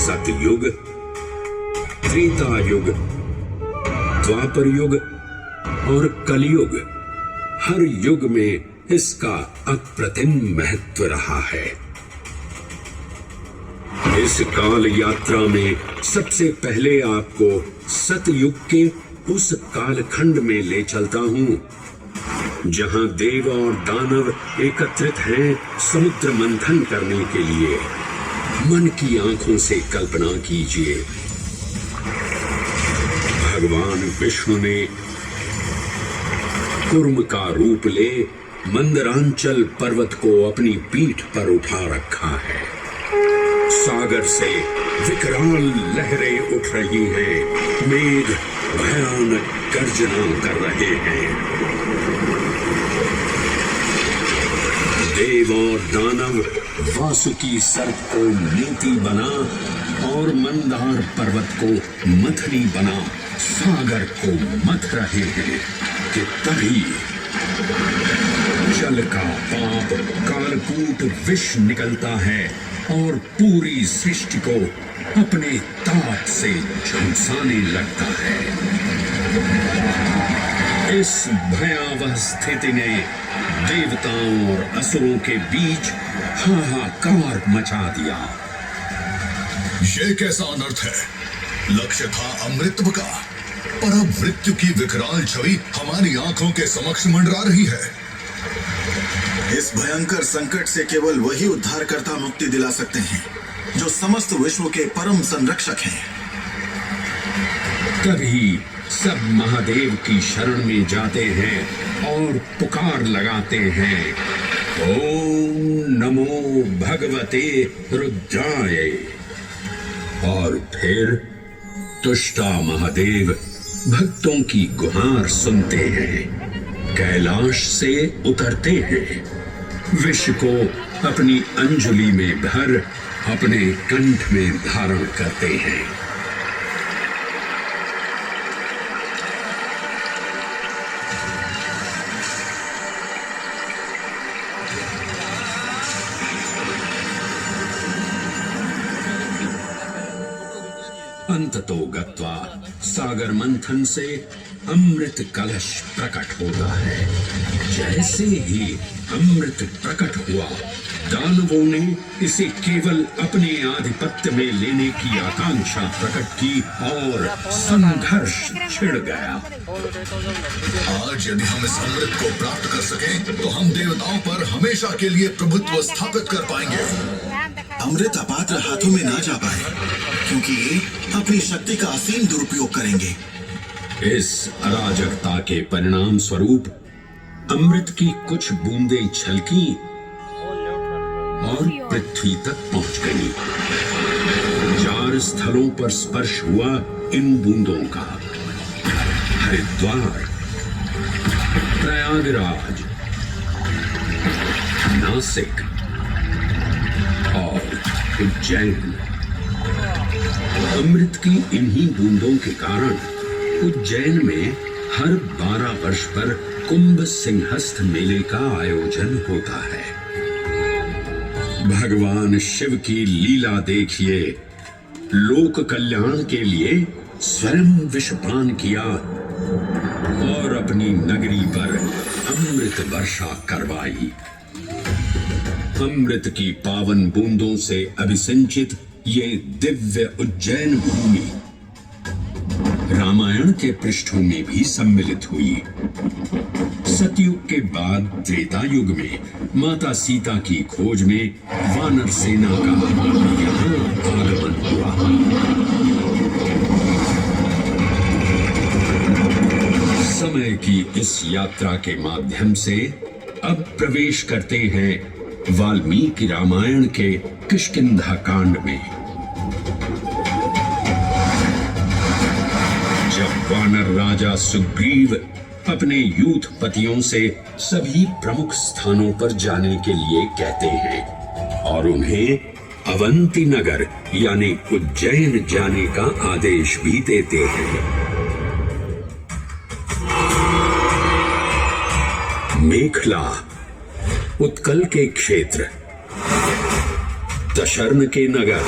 सतयुग, त्रेता युग, द्वापर युग और कलयुग, हर युग में इसका अप्रतिम महत्व रहा है। इस काल यात्रा में सबसे पहले आपको सतयुग के उस कालखंड में ले चलता हूं जहां देव और दानव एकत्रित हैं समुद्र मंथन करने के लिए। मन की आंखों से कल्पना कीजिए, भगवान विष्णु ने कुर्म का रूप ले मंदरांचल पर्वत को अपनी पीठ पर उठा रखा है। सागर से विकराल लहरें उठ रही हैं, मेघ भयानक गर्जना कर रहे हैं। देव और दानव वासुकी सर्प को मोती बना और मंदार पर्वत को मथनी बना सागर को मथ रहे हैं कि तभी जल का पाप कालकूट विष निकलता है और पूरी सृष्टि को अपने ताप से झुलसाने लगता है। इस भयावह स्थिति ने देवताओं और असुरों के बीच हाहाकार मचा दिया। ये कैसा अनर्थ है? लक्ष्य था अमृतत्व का, पर अब मृत्यु की विकराल छवि हमारी आंखों के समक्ष मंडरा रही है। इस भयंकर संकट से केवल वही उद्धारकर्ता मुक्ति दिला सकते हैं जो समस्त विश्व के परम संरक्षक हैं। तभी सब महादेव की शरण में जाते हैं और पुकार लगाते हैं, ओम नमो भगवते रुद्राय। और फिर तुष्टा महादेव भक्तों की गुहार सुनते हैं, कैलाश से उतरते हैं, विष को अपनी अंजलि में भर अपने कंठ में धारण करते हैं। अंततो गत्वा सागर मंथन से अमृत कलश प्रकट होता है। जैसे ही अमृत प्रकट हुआ, दानवों ने इसे केवल अपने आधिपत्य में लेने की आकांक्षा प्रकट की और संघर्ष छिड़ गया। आज यदि हम इस अमृत को प्राप्त कर सकें, तो हम देवताओं पर हमेशा के लिए प्रभुत्व स्थापित कर पाएंगे। अमृत अपात्र हाथों में ना जा पाए, क्योंकि ये अपनी शक्ति का असीम दुरुपयोग करेंगे। इस अराजकता के परिणाम स्वरूप अमृत की कुछ बूंदें छलकी और पृथ्वी तक पहुंच गई। 4 स्थलों पर स्पर्श हुआ इन बूंदों का, हरिद्वार, प्रयागराज, नासिक और उज्जैन। अमृत की इन्हीं बूंदों के कारण उज्जैन में हर 12 वर्ष पर कुंभ सिंहस्थ मेले का आयोजन होता है। भगवान शिव की लीला देखिए, लोक कल्याण के लिए स्वयं विषपान किया और अपनी नगरी पर अमृत वर्षा करवाई। अमृत की पावन बूंदों से अभिसिंचित ये दिव्य उज्जैन भूमि रामायण के पृष्ठों में भी सम्मिलित हुई। सतयुग के बाद त्रेता युग में माता सीता की खोज में वानर सेना का यहाँ आगमन हुआ। समय की इस यात्रा के माध्यम से अब प्रवेश करते हैं वाल्मीकि रामायण के किष्किंधा कांड में। जब वानर राजा सुग्रीव अपने यूथपतियों से सभी प्रमुख स्थानों पर जाने के लिए कहते हैं और उन्हें अवंती नगर यानी उज्जैन जाने का आदेश भी देते हैं। मेखला उत्कल के क्षेत्र, दशर्न के नगर,